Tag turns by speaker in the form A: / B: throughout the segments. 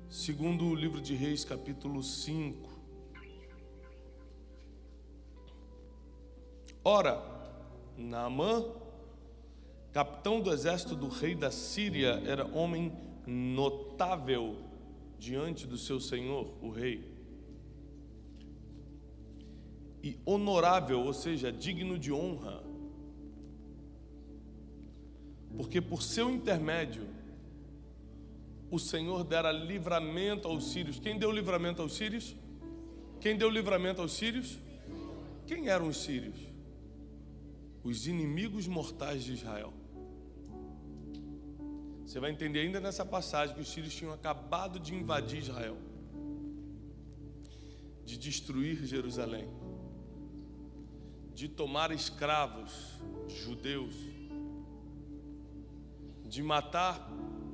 A: Segundo o livro de Reis, capítulo 5. Ora, Naamã, capitão do exército do rei da Síria, era homem notável diante do seu senhor, o rei, e honorável, ou seja, digno de honra, porque por seu intermédio o Senhor dera livramento aos sírios. Quem deu livramento aos sírios? Quem deu livramento aos sírios? Quem eram os sírios? Os inimigos mortais de Israel. Você vai entender ainda nessa passagem que os sírios tinham acabado de invadir Israel, de destruir Jerusalém, de tomar escravos judeus, de matar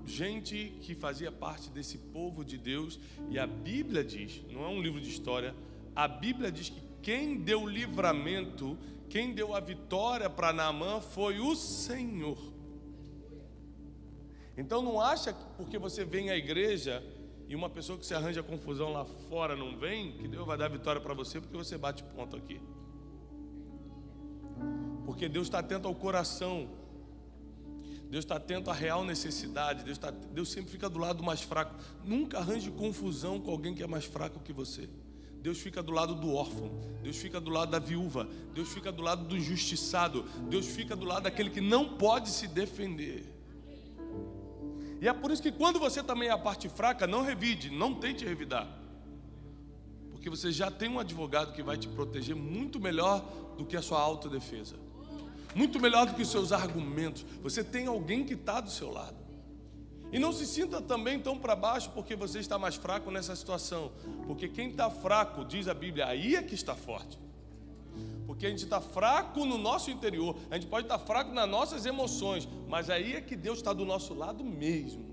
A: gente que fazia parte desse povo de Deus. E a Bíblia diz, não é um livro de história, a Bíblia diz que quem deu o livramento, quem deu a vitória para Naamã foi o Senhor. Então não acha que porque você vem à igreja e uma pessoa que se arranja confusão lá fora não vem, que Deus vai dar vitória para você porque você bate ponto aqui. Porque Deus está atento ao coração, Deus está atento à real necessidade, Deus sempre fica do lado do mais fraco. Nunca arranje confusão com alguém que é mais fraco que você. Deus fica do lado do órfão, Deus fica do lado da viúva, Deus fica do lado do injustiçado, Deus fica do lado daquele que não pode se defender. E é por isso que quando você também é a parte fraca, não revide, não tente revidar, porque você já tem um advogado que vai te proteger muito melhor do que a sua autodefesa, muito melhor do que os seus argumentos. Você tem alguém que está do seu lado. E não se sinta também tão para baixo porque você está mais fraco nessa situação, porque quem está fraco, diz a Bíblia, aí é que está forte. Porque a gente está fraco no nosso interior, a gente pode estar fraco nas nossas emoções, mas aí é que Deus está do nosso lado mesmo.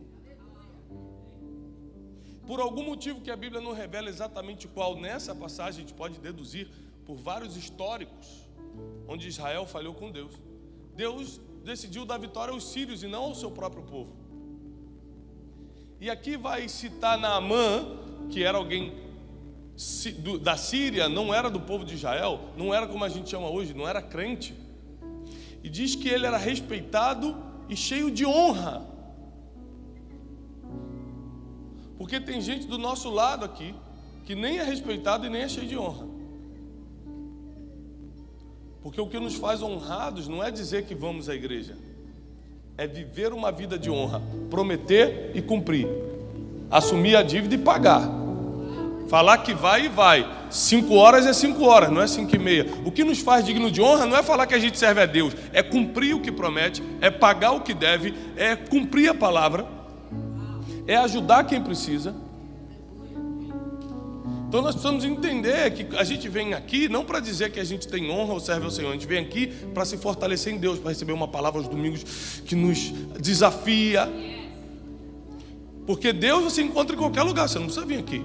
A: Por algum motivo que a Bíblia não revela exatamente qual, nessa passagem a gente pode deduzir por vários históricos onde Israel falhou com Deus. Deus decidiu dar vitória aos sírios e não ao seu próprio povo. E aqui vai citar Naamã, que era alguém da Síria, não era do povo de Israel, não era como a gente chama hoje, não era crente. E diz que ele era respeitado e cheio de honra. Porque tem gente do nosso lado aqui que nem é respeitado e nem é cheio de honra. Porque o que nos faz honrados não é dizer que vamos à igreja, é viver uma vida de honra, prometer e cumprir, assumir a dívida e pagar, falar que vai e vai. 5 horas é 5 horas, não é 5:30. O que nos faz digno de honra não é falar que a gente serve a Deus, é cumprir o que promete, é pagar o que deve, é cumprir a palavra, é ajudar quem precisa. Então nós precisamos entender que a gente vem aqui não para dizer que a gente tem honra ou serve ao Senhor, a gente vem aqui para se fortalecer em Deus, para receber uma palavra aos domingos que nos desafia. Porque Deus você encontra em qualquer lugar, você não precisa vir aqui.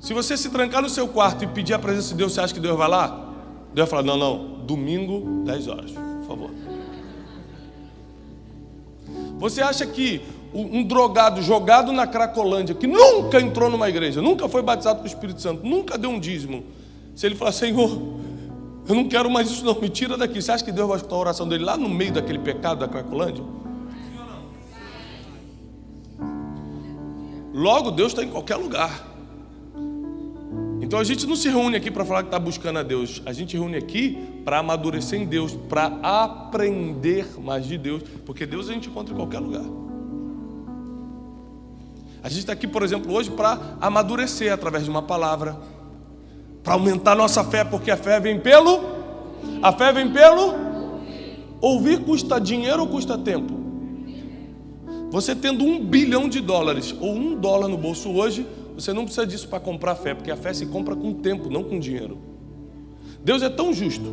A: Se você se trancar no seu quarto e pedir a presença de Deus, você acha que Deus vai lá? Deus vai falar, não, domingo, 10 horas, por favor. Você acha que um drogado jogado na Cracolândia, que nunca entrou numa igreja, nunca foi batizado com o Espírito Santo, nunca deu um dízimo, se ele falar, Senhor, eu não quero mais isso não, me tira daqui, você acha que Deus vai escutar a oração dele lá no meio daquele pecado da Cracolândia? Logo, Deus está em qualquer lugar. Então a gente não se reúne aqui para falar que está buscando a Deus, a gente reúne aqui para amadurecer em Deus, para aprender mais de Deus, porque Deus a gente encontra em qualquer lugar. A gente está aqui, por exemplo, hoje para amadurecer através de uma palavra, para aumentar nossa fé, porque a fé vem pelo ouvir. Custa dinheiro ou custa tempo? Você tendo $1 bilhão ou $1 no bolso hoje, você não precisa disso para comprar fé, porque a fé se compra com tempo, não com dinheiro. Deus é tão justo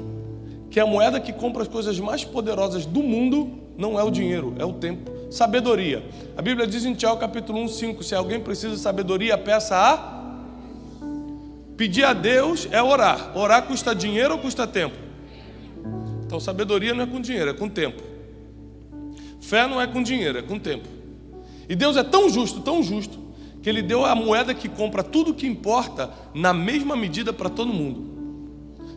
A: que a moeda que compra as coisas mais poderosas do mundo não é o dinheiro, é o tempo. Sabedoria. A Bíblia diz em Tiago capítulo 1:5, se alguém precisa de sabedoria, peça a... Pedir a Deus é orar. Orar custa dinheiro ou custa tempo? Então sabedoria não é com dinheiro, é com tempo. Fé não é com dinheiro, é com tempo. E Deus é tão justo, que Ele deu a moeda que compra tudo que importa na mesma medida para todo mundo.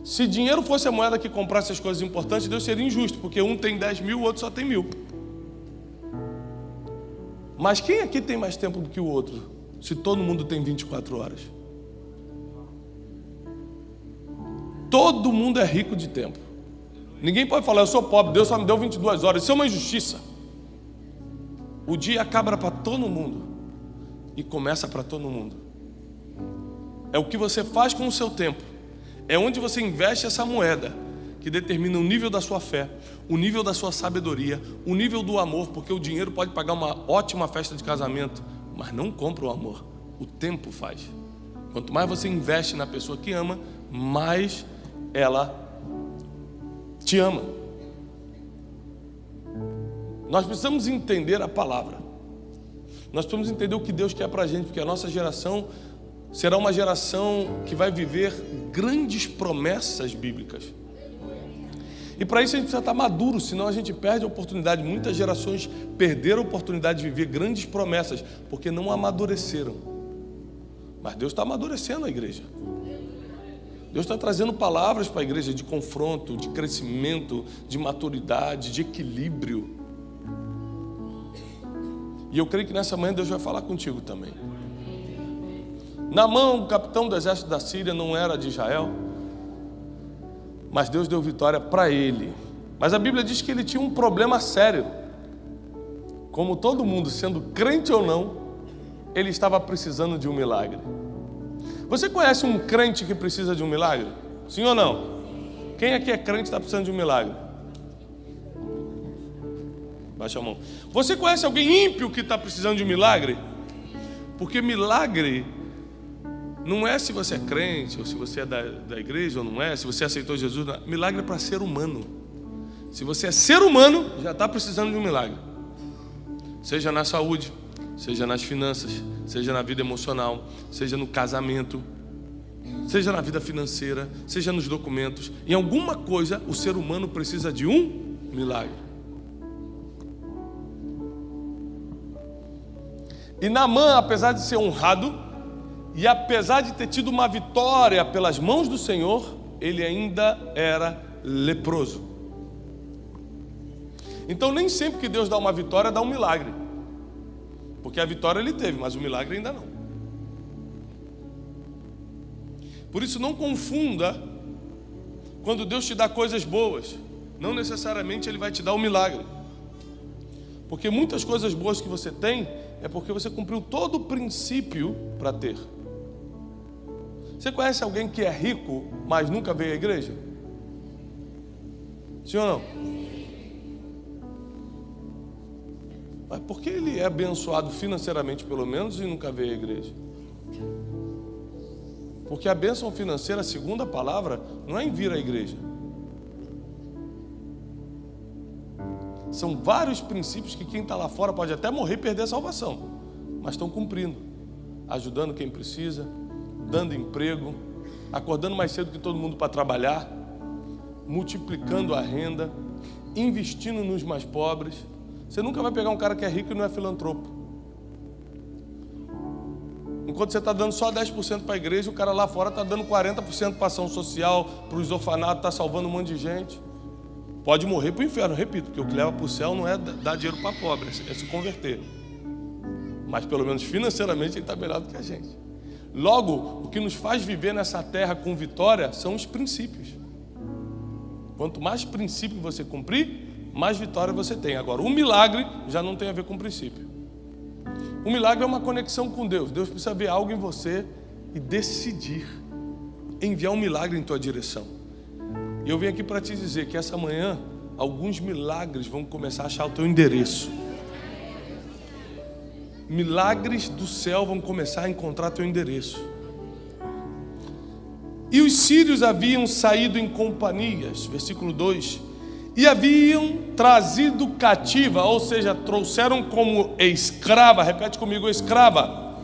A: Se dinheiro fosse a moeda que comprasse as coisas importantes, Deus seria injusto, porque um tem 10 mil, o outro só tem 1.000. Mas quem aqui tem mais tempo do que o outro, se todo mundo tem 24 horas? Todo mundo é rico de tempo. Ninguém pode falar, eu sou pobre, Deus só me deu 22 horas. Isso é uma injustiça. O dia acaba para todo mundo e começa para todo mundo. É o que você faz com o seu tempo. É onde você investe essa moeda que determina o nível da sua fé, o nível da sua sabedoria, o nível do amor, porque o dinheiro pode pagar uma ótima festa de casamento, mas não compra o amor. O tempo faz. Quanto mais você investe na pessoa que ama, mais ela te ama. Nós precisamos entender a palavra. Nós precisamos entender o que Deus quer para a gente, porque a nossa geração será uma geração que vai viver grandes promessas bíblicas. E para isso a gente precisa estar maduro, senão a gente perde a oportunidade. Muitas gerações perderam a oportunidade de viver grandes promessas, porque não amadureceram. Mas Deus está amadurecendo a igreja. Deus está trazendo palavras para a igreja de confronto, de crescimento, de maturidade, de equilíbrio. E eu creio que nessa manhã Deus vai falar contigo também. Naamã, o capitão do exército da Síria, não era de Israel, mas Deus deu vitória para ele. Mas a Bíblia diz que ele tinha um problema sério. Como todo mundo, sendo crente ou não, ele estava precisando de um milagre. Você conhece um crente que precisa de um milagre? Sim ou não? Quem aqui é crente e está precisando de um milagre? Baixa a mão. Você conhece alguém ímpio que está precisando de um milagre? Porque milagre não é se você é crente, ou se você é da igreja ou não é, se você aceitou Jesus. Não. Milagre é para ser humano. Se você é ser humano, já está precisando de um milagre. Seja na saúde, seja nas finanças, seja na vida emocional, seja no casamento, seja na vida financeira, seja nos documentos. Em alguma coisa, o ser humano precisa de um milagre. E Naamã, apesar de ser honrado, e apesar de ter tido uma vitória pelas mãos do Senhor, ele ainda era leproso. Então nem sempre que Deus dá uma vitória, dá um milagre. Porque a vitória ele teve, mas o milagre ainda não. Por isso não confunda, quando Deus te dá coisas boas, não necessariamente Ele vai te dar um milagre. Porque muitas coisas boas que você tem, é porque você cumpriu todo o princípio para ter. Você conhece alguém que é rico, mas nunca veio à igreja? Sim ou não? Mas por que ele é abençoado financeiramente, pelo menos, e nunca veio à igreja? Porque a bênção financeira, segundo a palavra, não é em vir à igreja. São vários princípios que quem está lá fora pode até morrer e perder a salvação, mas estão cumprindo, ajudando quem precisa, dando emprego, acordando mais cedo que todo mundo para trabalhar, multiplicando a renda, investindo nos mais pobres. Você nunca vai pegar um cara que é rico e não é filantropo. Enquanto você está dando só 10% para a igreja, o cara lá fora está dando 40% para ação social, para os orfanatos, está salvando um monte de gente. Pode morrer para o inferno, repito, porque o que leva para o céu não é dar dinheiro para pobre, é se converter. Mas pelo menos financeiramente ele está melhor do que a gente. Logo, o que nos faz viver nessa terra com vitória são os princípios. Quanto mais princípio você cumprir, mais vitória você tem. Agora, o milagre já não tem a ver com princípio. O milagre é uma conexão com Deus. Deus precisa ver algo em você e decidir enviar um milagre em tua direção. E eu vim aqui para te dizer que essa manhã alguns milagres vão começar a achar o teu endereço. Milagres do céu vão começar a encontrar teu endereço. E os sírios haviam saído em companhias, versículo 2, e haviam trazido cativa, ou seja, trouxeram como escrava, repete comigo, escrava,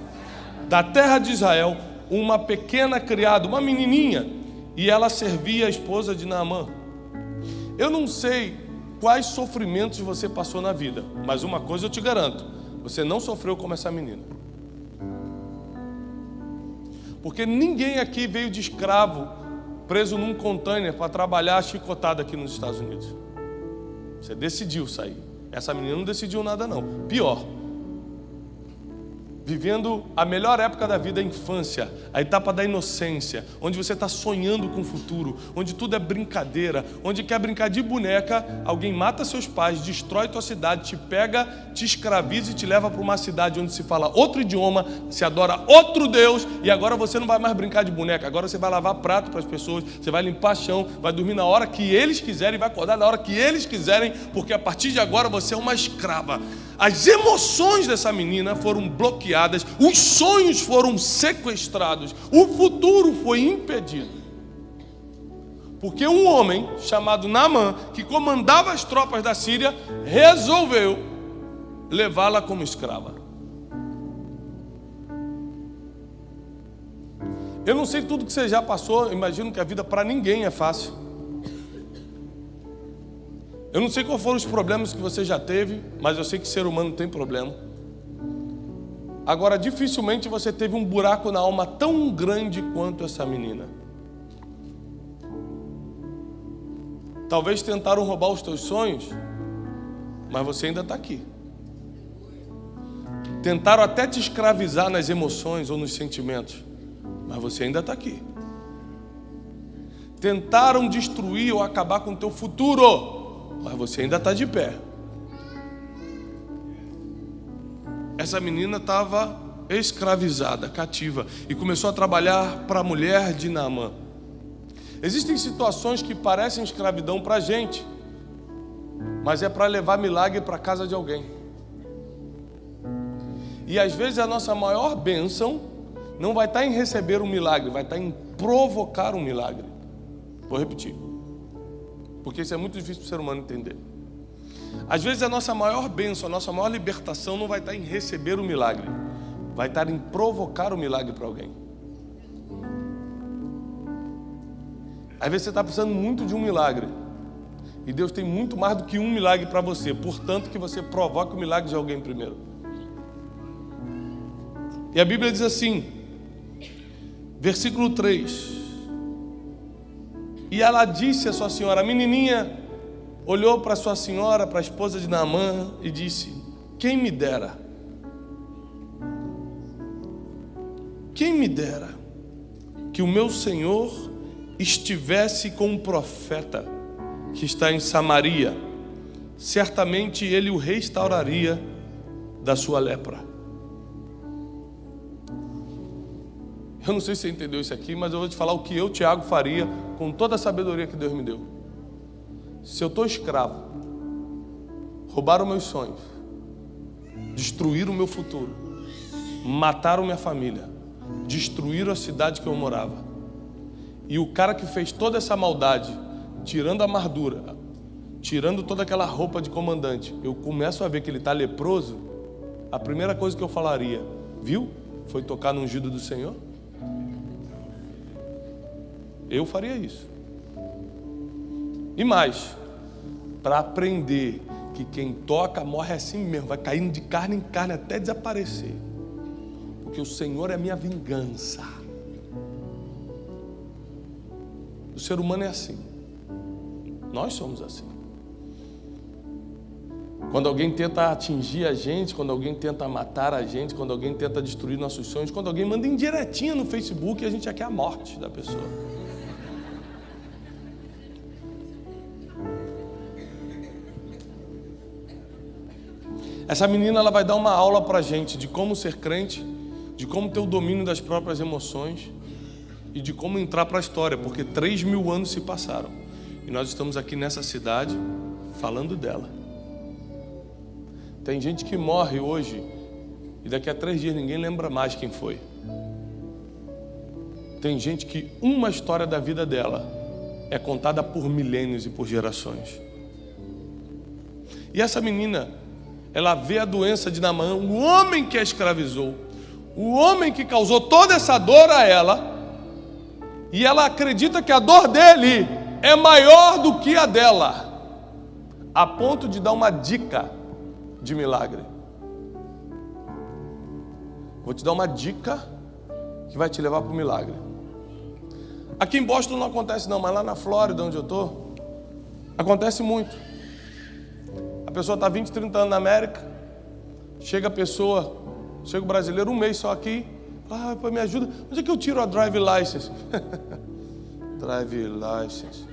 A: da terra de Israel, uma pequena criada, uma menininha, e ela servia a esposa de Naamã. Eu não sei quais sofrimentos você passou na vida, mas uma coisa eu te garanto: você não sofreu como essa menina. Porque ninguém aqui veio de escravo, preso num container para trabalhar chicotada aqui nos Estados Unidos. Você decidiu sair. Essa menina não decidiu nada não. Pior, vivendo a melhor época da vida, a infância, a etapa da inocência, onde você está sonhando com o futuro, onde tudo é brincadeira, onde quer brincar de boneca, alguém mata seus pais, destrói tua cidade, te pega, te escraviza e te leva para uma cidade onde se fala outro idioma, se adora outro Deus, e agora você não vai mais brincar de boneca, agora você vai lavar prato para as pessoas, você vai limpar chão, vai dormir na hora que eles quiserem, vai acordar na hora que eles quiserem, porque a partir de agora você é uma escrava. As emoções dessa menina foram bloqueadas, os sonhos foram sequestrados, o futuro foi impedido. Porque um homem chamado Naamã, que comandava as tropas da Síria, resolveu levá-la como escrava. Eu não sei tudo que você já passou, imagino que a vida para ninguém é fácil. Eu não sei quais foram os problemas que você já teve, mas eu sei que ser humano tem problema. Agora, dificilmente você teve um buraco na alma tão grande quanto essa menina. Talvez tentaram roubar os teus sonhos, mas você ainda está aqui. Tentaram até te escravizar nas emoções ou nos sentimentos, mas você ainda está aqui. Tentaram destruir ou acabar com o teu futuro, mas você ainda está de pé. Essa menina estava escravizada, cativa, e começou a trabalhar para a mulher de Naamã. Existem situações que parecem escravidão para a gente, mas é para levar milagre para a casa de alguém. E às vezes a nossa maior bênção não vai estar em receber um milagre, vai estar em provocar um milagre. Vou repetir, porque isso é muito difícil para o ser humano entender. Às vezes a nossa maior bênção, a nossa maior libertação não vai estar em receber o milagre, vai estar em provocar o milagre para alguém. Às vezes você está precisando muito de um milagre, e Deus tem muito mais do que um milagre para você, portanto que você provoque o milagre de alguém primeiro. E a Bíblia diz assim, versículo 3: e ela disse à sua senhora, a menininha olhou para sua senhora, para a esposa de Naamã, e disse: quem me dera que o meu senhor estivesse com um profeta que está em Samaria, certamente ele o restauraria da sua lepra. Eu não sei se você entendeu isso aqui, mas eu vou te falar o que eu, Tiago, faria com toda a sabedoria que Deus me deu. Se eu estou escravo, roubaram meus sonhos, destruíram o meu futuro, mataram minha família, destruíram a cidade que eu morava, e o cara que fez toda essa maldade, tirando a amargura, tirando toda aquela roupa de comandante, eu começo a ver que ele está leproso, a primeira coisa que eu falaria, viu? Foi tocar no ungido do Senhor? Eu faria isso. E mais, para aprender que quem toca morre assim mesmo, vai caindo de carne em carne até desaparecer. Porque o Senhor é a minha vingança. O ser humano é assim. Nós somos assim. Quando alguém tenta atingir a gente, quando alguém tenta matar a gente, quando alguém tenta destruir nossos sonhos, quando alguém manda indiretinha no Facebook, a gente já quer a morte da pessoa. Essa menina, ela vai dar uma aula para a gente de como ser crente, de como ter o domínio das próprias emoções e de como entrar para a história, porque 3.000 anos se passaram e nós estamos aqui nessa cidade falando dela. Tem gente que morre hoje e daqui a 3 dias ninguém lembra mais quem foi. Tem gente que uma história da vida dela é contada por milênios e por gerações. E essa menina, ela vê a doença de Naamã, o homem que a escravizou, o homem que causou toda essa dor a ela, e ela acredita que a dor dele é maior do que a dela, a ponto de dar uma dica de milagre. Vou te dar uma dica que vai te levar para o milagre. Aqui em Boston não acontece não, mas lá na Flórida, onde eu estou, acontece muito. A pessoa está 20, 30 anos na América, chega o brasileiro um mês só aqui, fala, me ajuda, onde é que eu tiro a drive license? Drive license.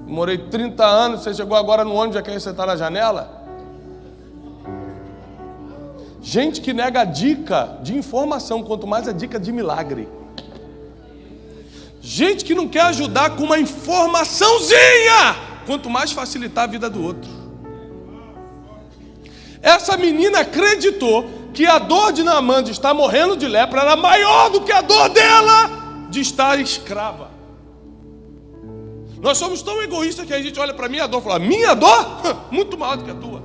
A: Morei 30 anos, você chegou agora no ônibus, já quer sentar na janela? Gente que nega a dica de informação, quanto mais a dica de milagre. Gente que não quer ajudar com uma informaçãozinha, quanto mais facilitar a vida do outro. Essa menina acreditou que a dor de Naamã de estar morrendo de lepra era maior do que a dor dela de estar escrava. Nós somos tão egoístas que a gente olha para minha dor e fala, minha dor? Muito maior do que a tua.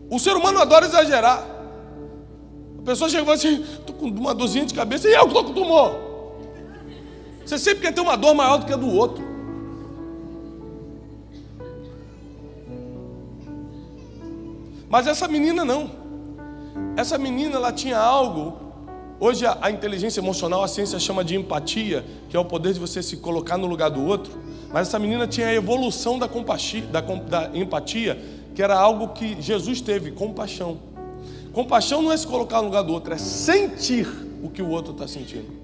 A: O ser humano adora exagerar. A pessoa chega e fala assim, estou com uma dorzinha de cabeça e eu que estou com tumor. Você sempre quer ter uma dor maior do que a do outro. Mas essa menina não. Essa menina, ela tinha algo. Hoje a inteligência emocional, a ciência chama de empatia, que é o poder de você se colocar no lugar do outro. Mas essa menina tinha a evolução da empatia, que era algo que Jesus teve, compaixão. Compaixão não é se colocar no lugar do outro, é sentir o que o outro está sentindo.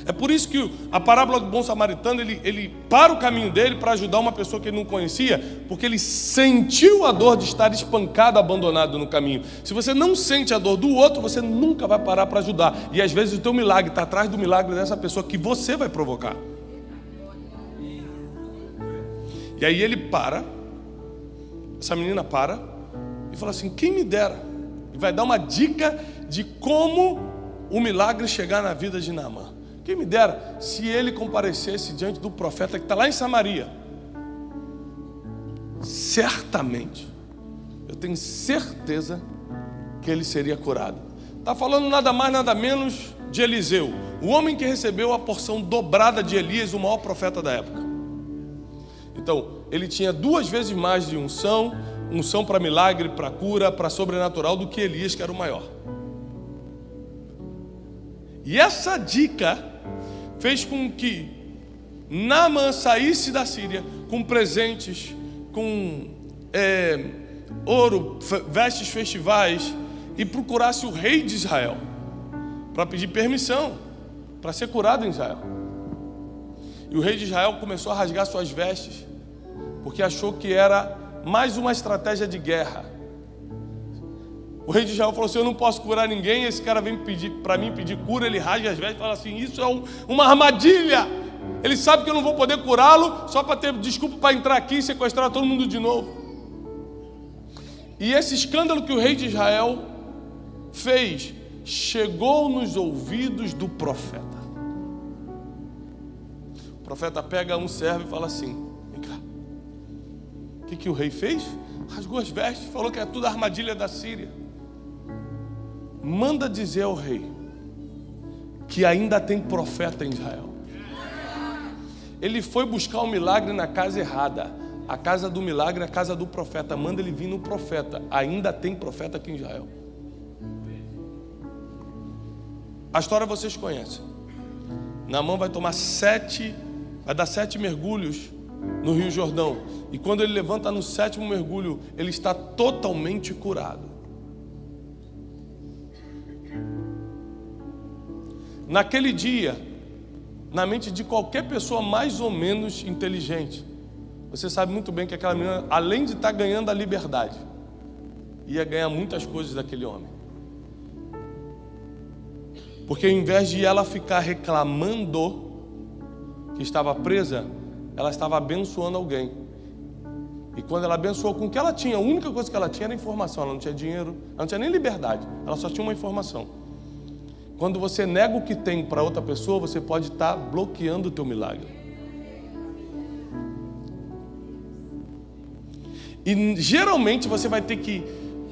A: É por isso que a parábola do bom samaritano, ele para o caminho dele para ajudar uma pessoa que ele não conhecia, porque ele sentiu a dor de estar espancado, abandonado no caminho. Se você não sente a dor do outro, você nunca vai parar para ajudar. E às vezes o teu milagre está atrás do milagre dessa pessoa que você vai provocar. E aí ele para, essa menina para, e fala assim, quem me dera? E vai dar uma dica de como o milagre chegar na vida de Naamã. Quem me dera se ele comparecesse diante do profeta que está lá em Samaria. Certamente, eu tenho certeza que ele seria curado. Está falando nada mais, nada menos de Eliseu, o homem que recebeu a porção dobrada de Elias, o maior profeta da época. Então, ele tinha 2 vezes mais de unção para milagre, para cura, para sobrenatural, do que Elias, que era o maior. E essa dica fez com que Naamã saísse da Síria com presentes, com ouro, vestes festivais, e procurasse o rei de Israel para pedir permissão para ser curado em Israel. E o rei de Israel começou a rasgar suas vestes, porque achou que era mais uma estratégia de guerra. O rei de Israel falou assim, eu não posso curar ninguém, esse cara vem pedir para mim pedir cura, ele rasga as vestes e fala assim, isso é uma armadilha. Ele sabe que eu não vou poder curá-lo, só para ter desculpa para entrar aqui e sequestrar todo mundo de novo. E esse escândalo que o rei de Israel fez, chegou nos ouvidos do profeta. O profeta pega um servo e fala assim, vem cá, o que o rei fez? Rasgou as vestes, falou que é tudo armadilha da Síria. Manda dizer ao rei que ainda tem profeta em Israel. Ele foi buscar um milagre na casa errada. A casa do milagre é a casa do profeta. Manda ele vir no profeta. Ainda tem profeta aqui em Israel. A história vocês conhecem. Naamã vai dar 7 mergulhos no Rio Jordão. E quando ele levanta no 7º mergulho, ele está totalmente curado. Naquele dia, na mente de qualquer pessoa mais ou menos inteligente, você sabe muito bem que aquela menina, além de estar ganhando a liberdade, ia ganhar muitas coisas daquele homem. Porque ao invés de ela ficar reclamando que estava presa, ela estava abençoando alguém. E quando ela abençoou com o que ela tinha, a única coisa que ela tinha era informação. Ela não tinha dinheiro, ela não tinha nem liberdade, ela só tinha uma informação. Quando você nega o que tem para outra pessoa, você pode estar bloqueando o teu milagre. E geralmente você vai ter que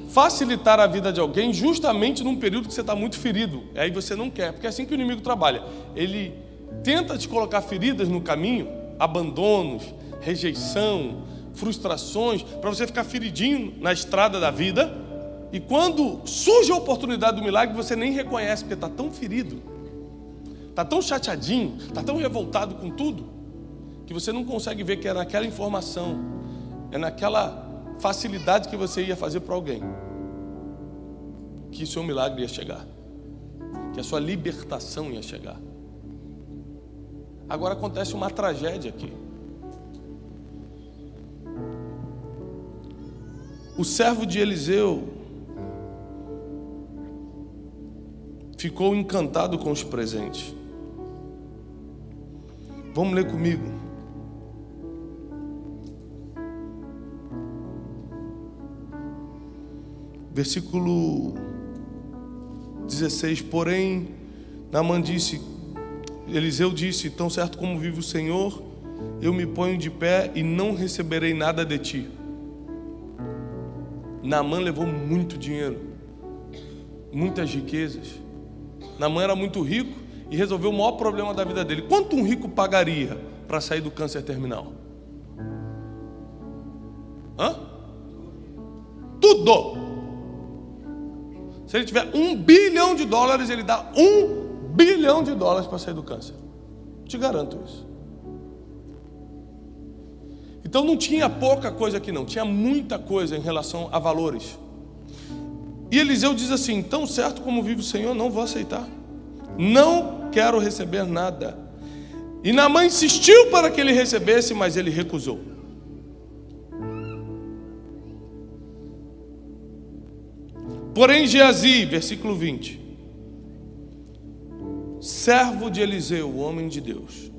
A: facilitar a vida de alguém justamente num período que você está muito ferido. Aí você não quer, porque é assim que o inimigo trabalha. Ele tenta te colocar feridas no caminho, abandonos, rejeição, frustrações, para você ficar feridinho na estrada da vida, E quando surge a oportunidade do milagre, você nem reconhece, porque está tão ferido, está tão chateadinho, está tão revoltado com tudo, que você não consegue ver que é naquela informação, é naquela facilidade que você ia fazer para alguém, que o seu milagre ia chegar, que a sua libertação ia chegar. Agora acontece uma tragédia aqui. O servo de Eliseu ficou encantado com os presentes. Vamos ler comigo. Versículo 16. Porém, Naamã disse, Eliseu disse, tão certo como vive o Senhor, eu me ponho de pé e não receberei nada de ti. Naamã levou muito dinheiro, muitas riquezas. Naamã era muito rico e resolveu o maior problema da vida dele. Quanto um rico pagaria para sair do câncer terminal? Tudo! Se ele tiver $1 bilhão, ele dá $1 bilhão para sair do câncer. Te garanto isso. Então não tinha pouca coisa aqui não, tinha muita coisa em relação a valores. E Eliseu diz assim, tão certo como vive o Senhor, não vou aceitar. Não quero receber nada. E Naamã insistiu para que ele recebesse, mas ele recusou. Porém Geazi, versículo 20, servo de Eliseu, o homem de Deus,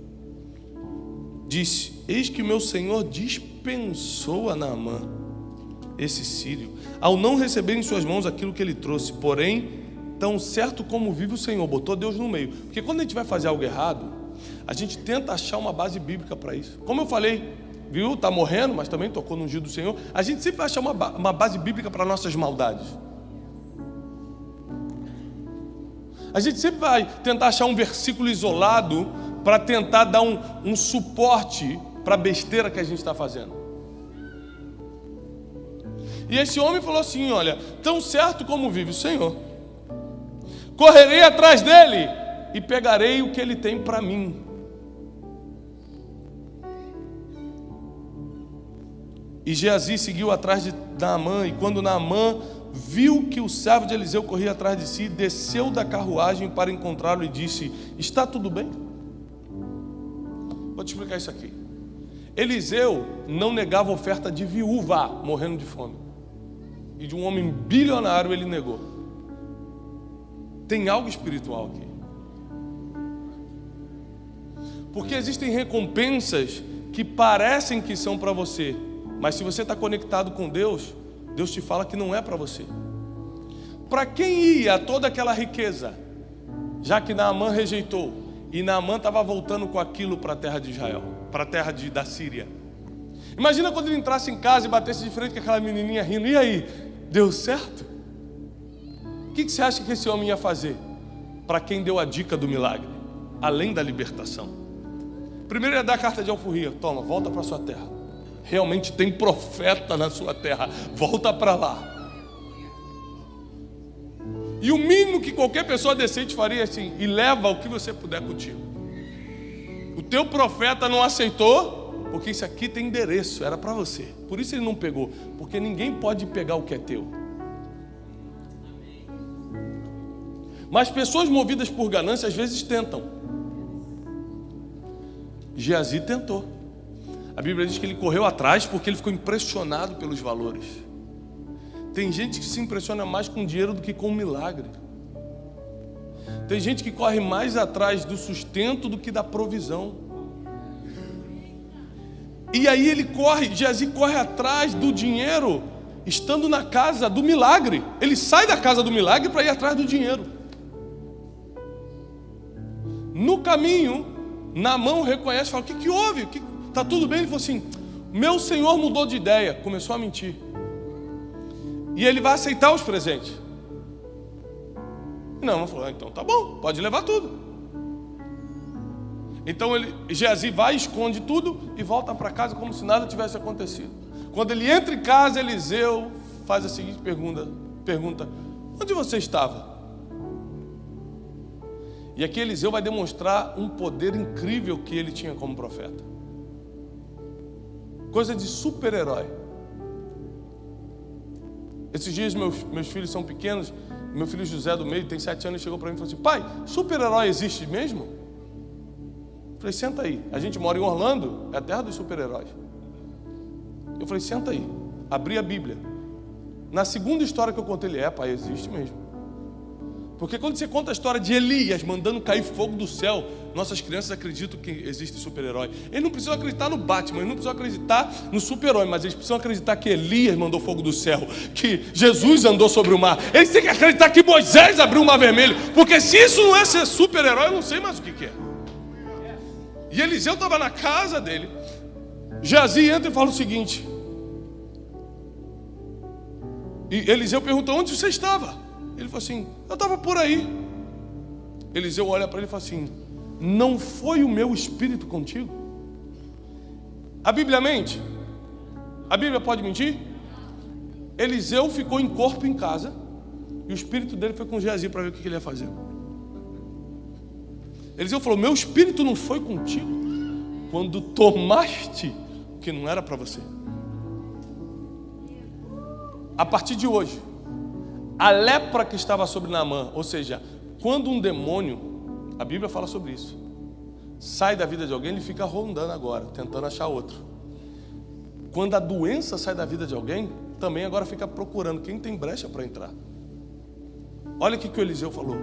A: disse, eis que o meu senhor dispensou a Naamã, esse sírio, ao não receber em suas mãos aquilo que ele trouxe. Porém, tão certo como vive o Senhor, botou Deus no meio. Porque quando a gente vai fazer algo errado, a gente tenta achar uma base bíblica para isso. Como eu falei, viu, está morrendo, mas também tocou no ungido do Senhor. A gente sempre vai achar uma base bíblica para nossas maldades. A gente sempre vai tentar achar um versículo isolado para tentar dar um suporte para a besteira que a gente está fazendo. E esse homem falou assim, olha, tão certo como vive o Senhor, correrei atrás dele e pegarei o que ele tem para mim. E Geazi seguiu atrás de Naamã, e quando Naamã viu que o servo de Eliseu corria atrás de si, desceu da carruagem para encontrá-lo e disse, está tudo bem? Vou te explicar isso aqui. Eliseu não negava oferta de viúva morrendo de fome, e de um homem bilionário ele negou. Tem algo espiritual aqui, porque existem recompensas que parecem que são para você, mas se você está conectado com Deus, Deus te fala que não é para você. Para quem ia toda aquela riqueza, já que Naamã rejeitou, e Naamã estava voltando com aquilo para a terra de Israel, para a terra da Síria. Imagina quando ele entrasse em casa e batesse de frente com aquela menininha rindo, e aí, deu certo? O que você acha que esse homem ia fazer? Para quem deu a dica do milagre, além da libertação, primeiro ia dar a carta de alforria, toma, volta para sua terra. Realmente tem profeta na sua terra, volta para lá. E o mínimo que qualquer pessoa decente faria assim, e leva o que você puder contigo. O teu profeta não aceitou, porque isso aqui tem endereço, era para você. Por isso ele não pegou, porque ninguém pode pegar o que é teu. Mas pessoas movidas por ganância às vezes tentam. Geazi tentou. A Bíblia diz que ele correu atrás porque ele ficou impressionado pelos valores. Tem gente que se impressiona mais com dinheiro do que com milagre. Tem gente que corre mais atrás do sustento do que da provisão. E aí Geazi corre atrás do dinheiro, estando na casa do milagre. Ele sai da casa do milagre para ir atrás do dinheiro. No caminho, Naamã reconhece e fala, o que houve? Está tudo bem? Ele falou assim, meu senhor mudou de ideia, começou a mentir. E ele vai aceitar os presentes. Não, falou, então tá bom, pode levar tudo. Então Geazi vai, esconde tudo e volta para casa como se nada tivesse acontecido. Quando ele entra em casa, Eliseu faz a seguinte pergunta: onde você estava? E aqui Eliseu vai demonstrar um poder incrível que ele tinha como profeta. Coisa de super-herói. Esses dias meus filhos são pequenos. Meu filho José do meio tem 7 anos e chegou para mim e falou assim: pai, super-herói existe mesmo? Eu falei: senta aí. A gente mora em Orlando, é a terra dos super-heróis. Eu falei: senta aí. Abri a Bíblia. Na segunda história que eu contei, ele: pai, existe mesmo. Porque quando você conta a história de Elias mandando cair fogo do céu, nossas crianças acreditam que existe super-herói. Eles não precisam acreditar no Batman, eles não precisam acreditar no super-herói, mas eles precisam acreditar que Elias mandou fogo do céu, que Jesus andou sobre o mar. Eles têm que acreditar que Moisés abriu o mar vermelho, porque se isso não é ser super-herói, eu não sei mais o que é. E Eliseu estava na casa dele. Geazi entra e fala o seguinte. E Eliseu pergunta: onde você estava? Ele falou assim: eu estava por aí. Eliseu olha para ele e fala assim: não foi o meu espírito contigo? A Bíblia mente? A Bíblia pode mentir? Eliseu ficou em corpo em casa e o espírito dele foi com Geazi para ver o que ele ia fazer. Eliseu falou: meu espírito não foi contigo quando tomaste o que não era para você. A partir de hoje, a lepra que estava sobre Naamã, ou seja, quando um demônio, a Bíblia fala sobre isso, sai da vida de alguém, ele fica rondando agora, tentando achar outro. Quando a doença sai da vida de alguém, também agora fica procurando quem tem brecha para entrar. Olha o que o Eliseu falou: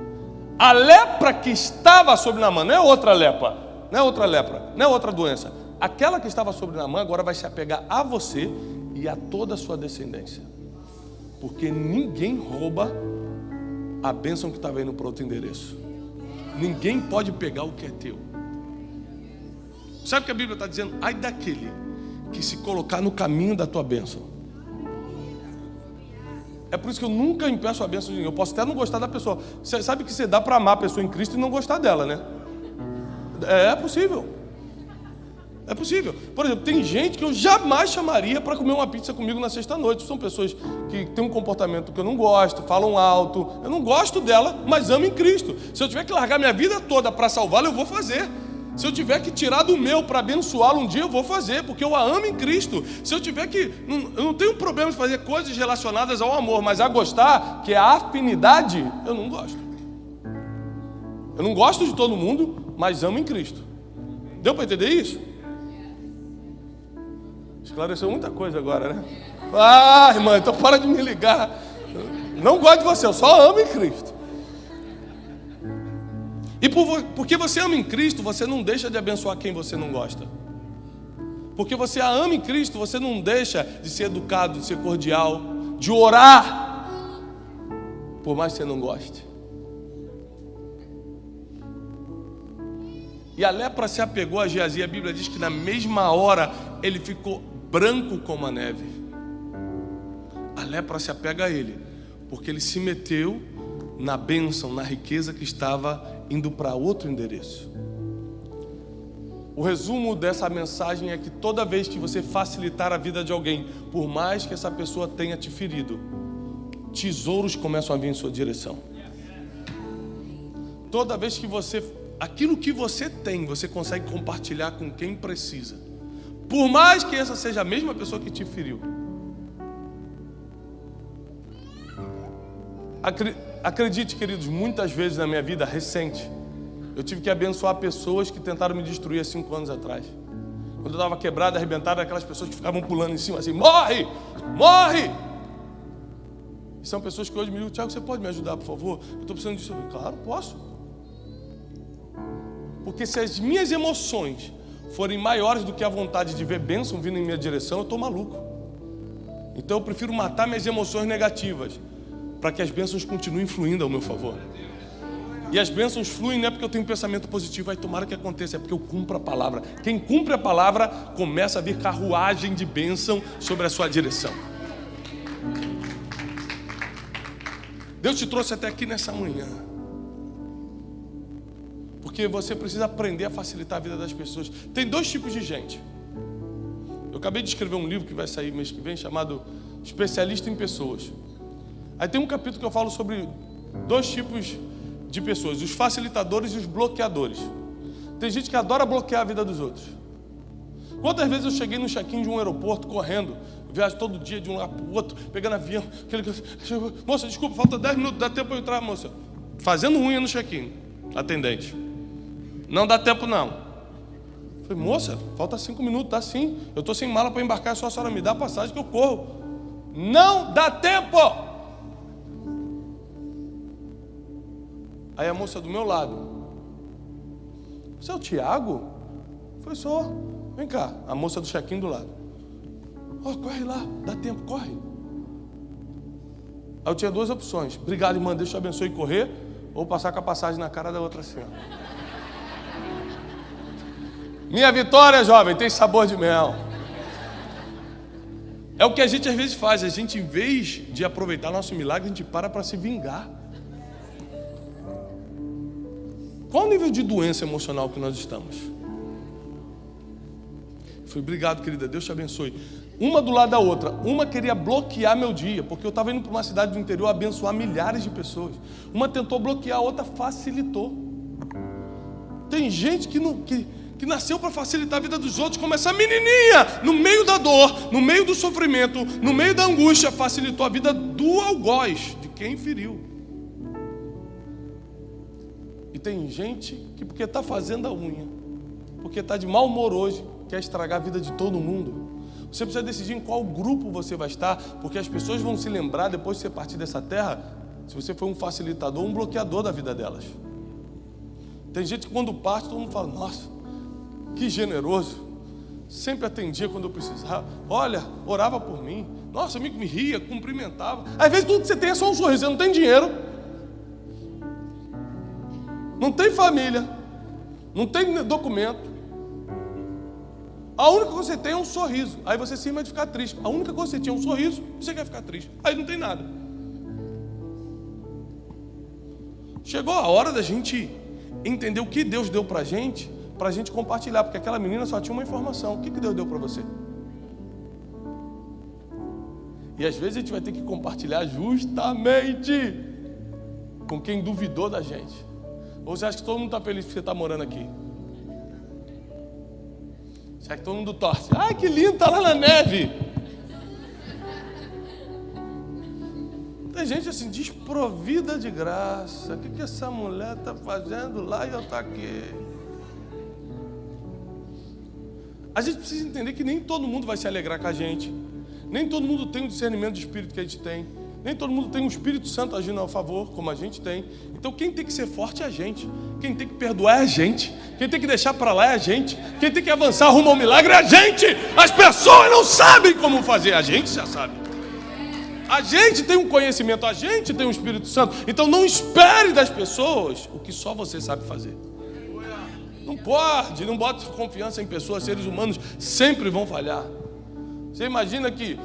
A: a lepra que estava sobre Naamã, não é outra lepra, não é outra lepra, não é outra doença. Aquela que estava sobre Naamã agora vai se apegar a você e a toda a sua descendência. Porque ninguém rouba a bênção que estava indo para outro endereço. Ninguém pode pegar o que é teu. Sabe o que a Bíblia está dizendo? Ai daquele que se colocar no caminho da tua bênção. É por isso que eu nunca impeço a bênção de ninguém. Eu posso até não gostar da pessoa. Você sabe que você dá para amar a pessoa em Cristo e não gostar dela, né? É possível. É possível. Por exemplo, tem gente que eu jamais chamaria para comer uma pizza comigo na sexta-noite. São pessoas que têm um comportamento que eu não gosto, falam alto. Eu não gosto dela, mas amo em Cristo. Se eu tiver que largar minha vida toda para salvá-la, eu vou fazer. Se eu tiver que tirar do meu para abençoá-lo um dia, eu vou fazer, porque eu a amo em Cristo. Se eu tiver que... Eu não tenho problema de fazer coisas relacionadas ao amor, mas a gostar, que é a afinidade, eu não gosto. Eu não gosto de todo mundo, mas amo em Cristo. Deu para entender isso? Esclareceu muita coisa agora, né? Ah, irmã, então para de me ligar. Não gosto de você, eu só amo em Cristo. E porque você ama em Cristo, você não deixa de abençoar quem você não gosta. Porque você a ama em Cristo, você não deixa de ser educado, de ser cordial, de orar, por mais que você não goste. E a lepra se apegou a Geazi. A Bíblia diz que na mesma hora ele ficou branco como a neve. A lepra se apega a ele, porque ele se meteu na bênção, na riqueza que estava indo para outro endereço. O resumo dessa mensagem é que toda vez que você facilitar a vida de alguém, por mais que essa pessoa tenha te ferido, tesouros começam a vir em sua direção. Toda vez que aquilo que você tem, você consegue compartilhar com quem precisa, por mais que essa seja a mesma pessoa que te feriu. Acredite, queridos, muitas vezes na minha vida recente, eu tive que abençoar pessoas que tentaram me destruir há 5 anos atrás. Quando eu estava quebrado, arrebentado, aquelas pessoas que ficavam pulando em cima assim: morre, morre! E são pessoas que hoje me dizem: Tiago, você pode me ajudar, por favor? Eu estou precisando disso. Claro, posso. Porque se as minhas emoções forem maiores do que a vontade de ver bênção vindo em minha direção, eu estou maluco. Então eu prefiro matar minhas emoções negativas, para que as bênçãos continuem fluindo ao meu favor. E as bênçãos fluem não é porque eu tenho um pensamento positivo, aí tomara que aconteça, é porque eu cumpro a palavra. Quem cumpre a palavra, começa a vir carruagem de bênção sobre a sua direção. Deus te trouxe até aqui nessa manhã, porque você precisa aprender a facilitar a vida das pessoas. Tem 2 tipos de gente. Eu acabei de escrever um livro que vai sair mês que vem, chamado Especialista em Pessoas. Aí tem um capítulo que eu falo sobre 2 tipos de pessoas, os facilitadores e os bloqueadores. Tem gente que adora bloquear a vida dos outros. Quantas vezes eu cheguei no check-in de um aeroporto correndo, viajo todo dia de um lado para o outro, pegando avião, moça, desculpa, falta 10 minutos, dá tempo para eu entrar, moça. Fazendo unha no check-in, atendente. Não dá tempo não. Falei, moça, falta 5 minutos, dá sim. Eu estou sem mala para embarcar, só a senhora me dá a passagem que eu corro. Não dá tempo! Aí a moça do meu lado, você é o Tiago? Foi só. Vem cá, a moça do check-in do lado. Corre lá, dá tempo, corre. Aí eu tinha 2 opções. Obrigado, irmã, Deus te abençoe, correr, ou passar com a passagem na cara da outra assim. Minha vitória, jovem, tem sabor de mel. É o que a gente às vezes faz. A gente, em vez de aproveitar nosso milagre, a gente para se vingar. Qual o nível de doença emocional que nós estamos? Falei, obrigado, querida, Deus te abençoe. Uma do lado da outra. Uma queria bloquear meu dia, porque eu estava indo para uma cidade do interior abençoar milhares de pessoas. Uma tentou bloquear, a outra facilitou. Tem gente que nasceu para facilitar a vida dos outros, como essa menininha, no meio da dor, no meio do sofrimento, no meio da angústia, facilitou a vida do algoz, de quem feriu. E tem gente que, porque está fazendo a unha, porque está de mau humor hoje, quer estragar a vida de todo mundo. Você precisa decidir em qual grupo você vai estar, porque as pessoas vão se lembrar, depois de você partir dessa terra, se você foi um facilitador, um bloqueador da vida delas. Tem gente que quando parte, todo mundo fala, nossa, que generoso, sempre atendia quando eu precisava, olha, orava por mim, nossa, amigo me ria, cumprimentava. Às vezes tudo que você tem é só um sorriso, você não tem dinheiro, não tem família, não tem documento, a única coisa que você tem é um sorriso. Aí você se vai ficar triste. A única coisa que você tinha é um sorriso, você quer ficar triste. Aí não tem nada. Chegou a hora da gente entender o que Deus deu pra gente compartilhar, porque aquela menina só tinha uma informação. O que Deus deu para você? E às vezes a gente vai ter que compartilhar justamente com quem duvidou da gente. Ou você acha que todo mundo está feliz porque você está morando aqui? Você acha que todo mundo torce? Ai, que lindo, está lá na neve. Tem gente assim, desprovida de graça. O que essa mulher está fazendo lá e eu estou aqui? A gente precisa entender que nem todo mundo vai se alegrar com a gente. Nem todo mundo tem o discernimento de espírito que a gente tem. Nem todo mundo tem um Espírito Santo agindo a favor, como a gente tem. Então quem tem que ser forte é a gente. Quem tem que perdoar é a gente. Quem tem que deixar para lá é a gente. Quem tem que avançar rumo ao milagre é a gente. As pessoas não sabem como fazer, a gente já sabe. A gente tem um conhecimento, a gente tem um Espírito Santo. Então não espere das pessoas o que só você sabe fazer. Não pode, não bote confiança em pessoas, seres humanos sempre vão falhar. Você imagina que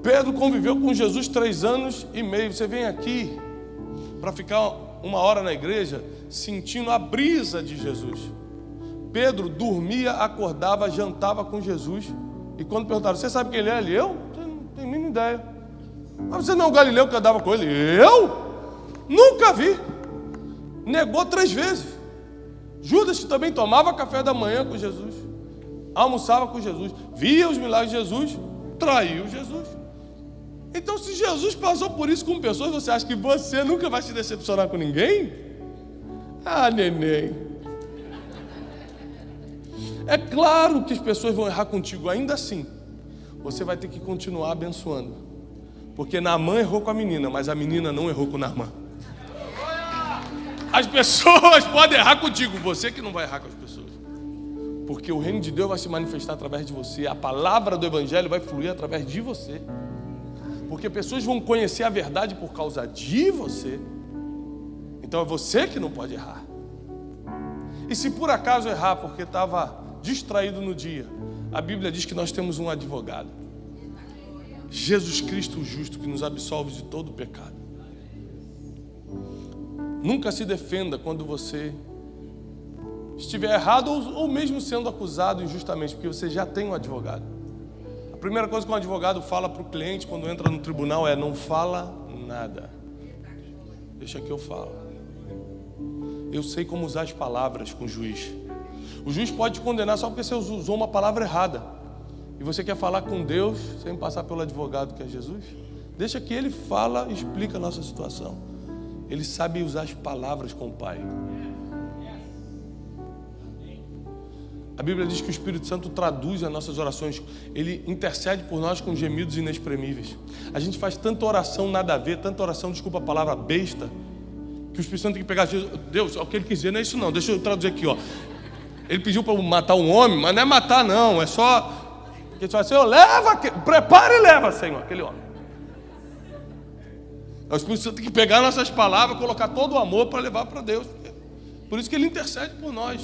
A: Pedro conviveu com Jesus 3 anos e meio. Você vem aqui para ficar 1 hora na igreja sentindo a brisa de Jesus. Pedro dormia, acordava, jantava com Jesus. E quando perguntaram, você sabe quem ele é? Ele, eu? Você não tem a mínima ideia. Mas você não é o Galileu que andava com ele? Eu? Nunca vi. Negou 3 vezes. Judas, que também tomava café da manhã com Jesus, almoçava com Jesus, via os milagres de Jesus, traiu Jesus. Então, se Jesus passou por isso com pessoas, você acha que você nunca vai se decepcionar com ninguém? Ah, neném. É claro que as pessoas vão errar contigo, ainda assim. Você vai ter que continuar abençoando. Porque Naamã errou com a menina, mas a menina não errou com Naamã. As pessoas podem errar contigo, você que não vai errar com as pessoas. Porque o reino de Deus vai se manifestar através de você. A palavra do Evangelho vai fluir através de você. Porque pessoas vão conhecer a verdade por causa de você. Então é você que não pode errar. E se por acaso errar porque estava distraído no dia, a Bíblia diz que nós temos um advogado, Jesus Cristo o justo, que nos absolve de todo o pecado. Nunca se defenda quando você estiver errado ou mesmo sendo acusado injustamente, porque você já tem um advogado. A primeira coisa que um advogado fala para o cliente quando entra no tribunal é: não fala nada. Deixa que eu falo. Eu sei como usar as palavras com o juiz. O juiz pode te condenar só porque você usou uma palavra errada. E você quer falar com Deus sem passar pelo advogado que é Jesus? Deixa que Ele fala e explica a nossa situação. Ele sabe usar as palavras com o Pai. A Bíblia diz que o Espírito Santo traduz as nossas orações. Ele intercede por nós com gemidos inexprimíveis. A gente faz tanta oração nada a ver, tanta oração, desculpa a palavra, besta, que o Espírito Santo tem que pegar Jesus. Deus, o que Ele quis dizer não é isso não. Deixa eu traduzir aqui, ó. Ele pediu para matar um homem, mas não é matar não, é só... Porque ele fala, Senhor, leva, prepara e leva, Senhor, aquele homem. O Espírito Santo tem que pegar nossas palavras, colocar todo o amor para levar para Deus. Por isso que Ele intercede por nós.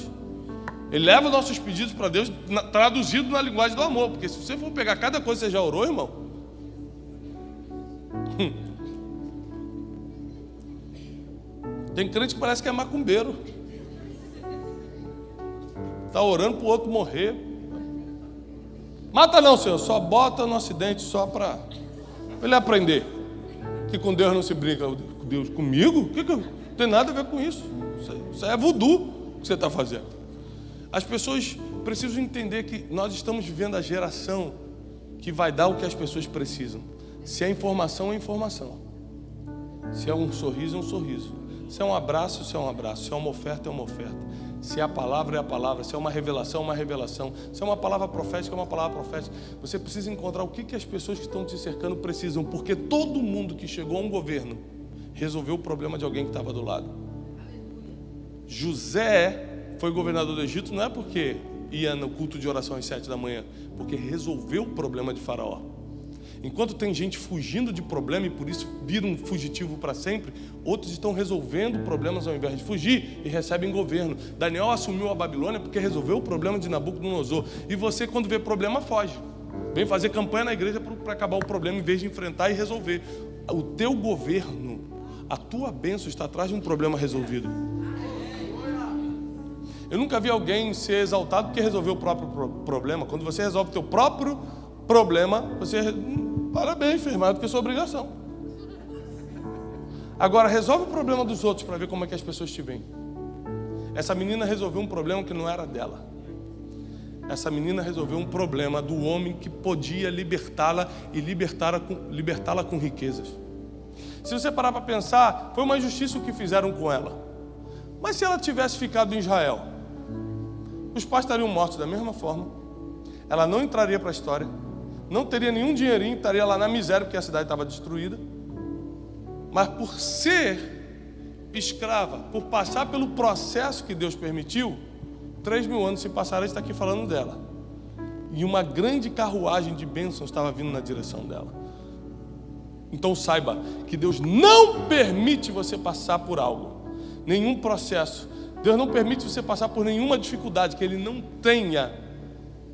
A: Ele leva os nossos pedidos para Deus traduzido na linguagem do amor. Porque se você for pegar cada coisa que você já orou, irmão, tem crente que parece que é macumbeiro. Está orando para o outro morrer. Mata não, Senhor, só bota no acidente só para ele aprender que com Deus não se brinca. Deus comigo? Que não tem nada a ver com isso. Isso é voodoo que você está fazendo. As pessoas precisam entender que nós estamos vivendo a geração que vai dar o que as pessoas precisam. Se é informação, é informação. Se é um sorriso, é um sorriso. Se é um abraço, é um abraço. Se é uma oferta, é uma oferta. Se é a palavra, é a palavra. Se é uma revelação, é uma revelação. Se é uma palavra profética, é uma palavra profética. Você precisa encontrar o que as pessoas que estão te cercando precisam. Porque todo mundo que chegou a um governo resolveu o problema de alguém que estava do lado. José foi governador do Egito não é porque ia no culto de oração às 7 da manhã, porque resolveu o problema de Faraó. Enquanto tem gente fugindo de problema e por isso vira um fugitivo para sempre, outros estão resolvendo problemas ao invés de fugir e recebem governo. Daniel assumiu a Babilônia porque resolveu o problema de Nabucodonosor. E você, quando vê problema, foge. Vem fazer campanha na igreja para acabar o problema em vez de enfrentar e resolver. O teu governo, a tua bênção está atrás de um problema resolvido. Eu nunca vi alguém ser exaltado porque resolveu o próprio problema. Quando você resolve o teu próprio problema, você... Parabéns, fez mais do que a sua obrigação. Agora, resolve o problema dos outros para ver como é que as pessoas te veem. Essa menina resolveu um problema que não era dela. Essa menina resolveu um problema do homem que podia libertá-la e libertá-la com riquezas. Se você parar para pensar, foi uma injustiça o que fizeram com ela. Mas se ela tivesse ficado em Israel, os pais estariam mortos da mesma forma. Ela não entraria para a história, não teria nenhum dinheirinho, estaria lá na miséria porque a cidade estava destruída. Mas por ser escrava, por passar pelo processo que Deus permitiu, 3.000 anos se passaram, está aqui falando dela. E uma grande carruagem de bênçãos estava vindo na direção dela. Então saiba que Deus não permite você passar por algo, nenhum processo. Deus não permite você passar por nenhuma dificuldade, que Ele não tenha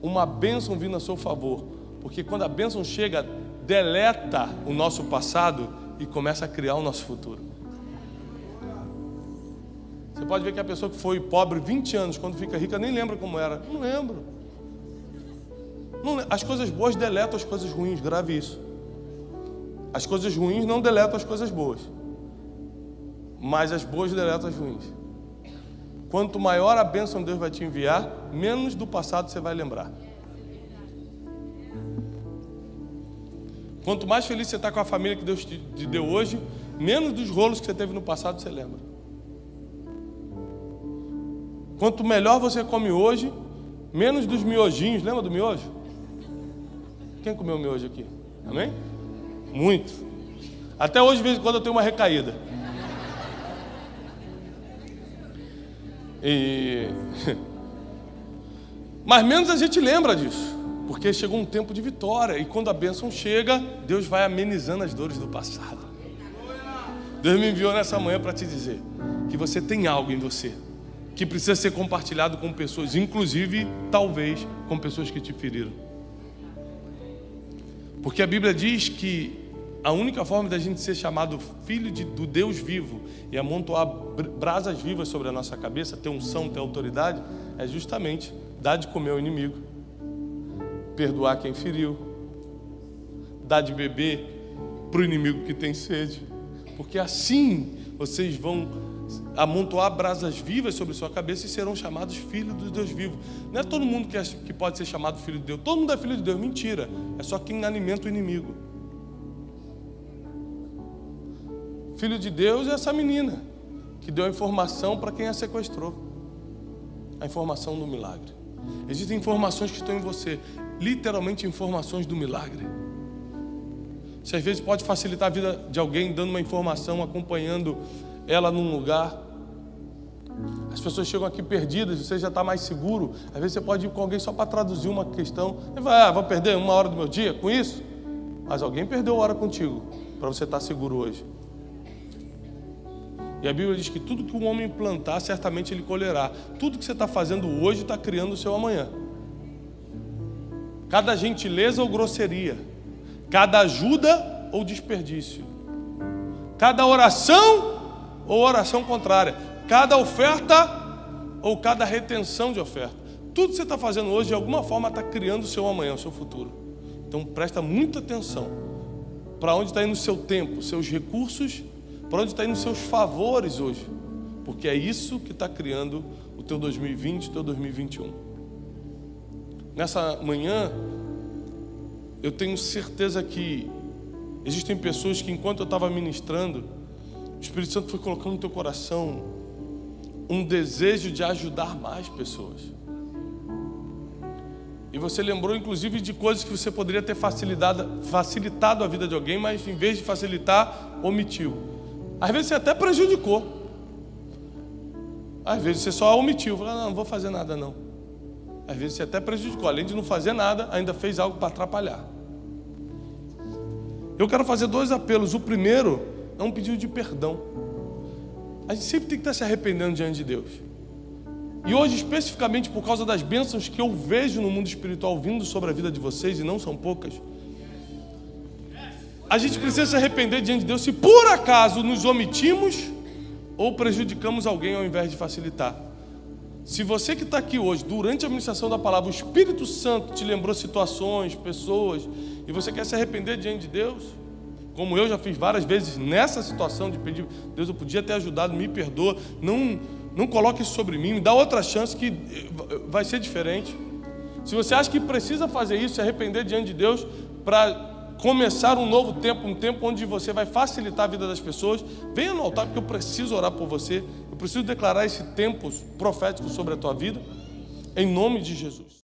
A: uma bênção vindo a seu favor. Porque quando a bênção chega, deleta o nosso passado e começa a criar o nosso futuro. Você pode ver que a pessoa que foi pobre 20 anos, quando fica rica, nem lembra como era. Não lembro. As coisas boas deletam as coisas ruins, grave isso. As coisas ruins não deletam as coisas boas, mas as boas deletam as ruins. Quanto maior a bênção Deus vai te enviar, menos do passado você vai lembrar. Quanto mais feliz você está com a família que Deus te deu hoje, menos dos rolos que você teve no passado você lembra. Quanto melhor você come hoje, menos dos miojinhos. Lembra do miojo? Quem comeu miojo aqui? Amém? Muito. Até hoje, de vez em quando, eu tenho uma recaída. Mas menos a gente lembra disso, porque chegou um tempo de vitória. E quando a bênção chega, Deus vai amenizando as dores do passado. Deus me enviou nessa manhã para te dizer que você tem algo em você que precisa ser compartilhado com pessoas, inclusive, talvez, com pessoas que te feriram. Porque a Bíblia diz que a única forma da gente ser chamado filho do Deus vivo e amontoar brasas vivas sobre a nossa cabeça, ter unção, ter autoridade, é justamente dar de comer ao inimigo, perdoar quem feriu, dar de beber para o inimigo que tem sede. porque assim vocês vão amontoar brasas vivas sobre sua cabeça e serão chamados filhos do Deus vivo. Não é todo mundo que pode ser chamado filho de Deus. Todo mundo é filho de Deus. Mentira. É só quem alimenta o inimigo. Filho de Deus é essa menina que deu a informação para quem a sequestrou. A informação do milagre. Existem informações que estão em você, literalmente informações do milagre. Você às vezes pode facilitar a vida de alguém dando uma informação, acompanhando ela num lugar. As pessoas chegam aqui perdidas, você já está mais seguro. Às vezes você pode ir com alguém só para traduzir uma questão. Você vai, vou perder 1 hora do meu dia com isso? Mas alguém perdeu 1 hora contigo, para você estar seguro hoje. E a Bíblia diz que tudo que o homem plantar, certamente ele colherá. Tudo que você está fazendo hoje está criando o seu amanhã. Cada gentileza ou grosseria, cada ajuda ou desperdício, cada oração ou oração contrária, cada oferta ou cada retenção de oferta. Tudo que você está fazendo hoje, de alguma forma, está criando o seu amanhã, o seu futuro. Então presta muita atenção para onde está indo o seu tempo, seus recursos, para onde está indo os seus favores hoje, porque é isso que está criando o teu 2020, o teu 2021. Nessa manhã, eu tenho certeza que existem pessoas que, enquanto eu estava ministrando, o Espírito Santo foi colocando no teu coração um desejo de ajudar mais pessoas. E você lembrou, inclusive, de coisas que você poderia ter facilitado a vida de alguém, mas em vez de facilitar, omitiu. Às vezes você até prejudicou. Às vezes você só omitiu. Falou, não vou fazer nada não. Às vezes você até prejudicou. Além de não fazer nada, ainda fez algo para atrapalhar. Eu quero fazer 2 apelos. O primeiro é um pedido de perdão. A gente sempre tem que estar se arrependendo diante de Deus. E hoje, especificamente por causa das bênçãos que eu vejo no mundo espiritual vindo sobre a vida de vocês, e não são poucas, a gente precisa se arrepender diante de Deus se por acaso nos omitimos ou prejudicamos alguém ao invés de facilitar. Se você que está aqui hoje, durante a ministração da palavra, o Espírito Santo te lembrou situações, pessoas, e você quer se arrepender diante de Deus, como eu já fiz várias vezes nessa situação de pedir, Deus, eu podia ter ajudado, me perdoa, não coloque isso sobre mim, me dá outra chance que vai ser diferente. Se você acha que precisa fazer isso, se arrepender diante de Deus para começar um novo tempo, um tempo onde você vai facilitar a vida das pessoas, venha no altar, porque eu preciso orar por você, eu preciso declarar esse tempo profético sobre a tua vida, em nome de Jesus.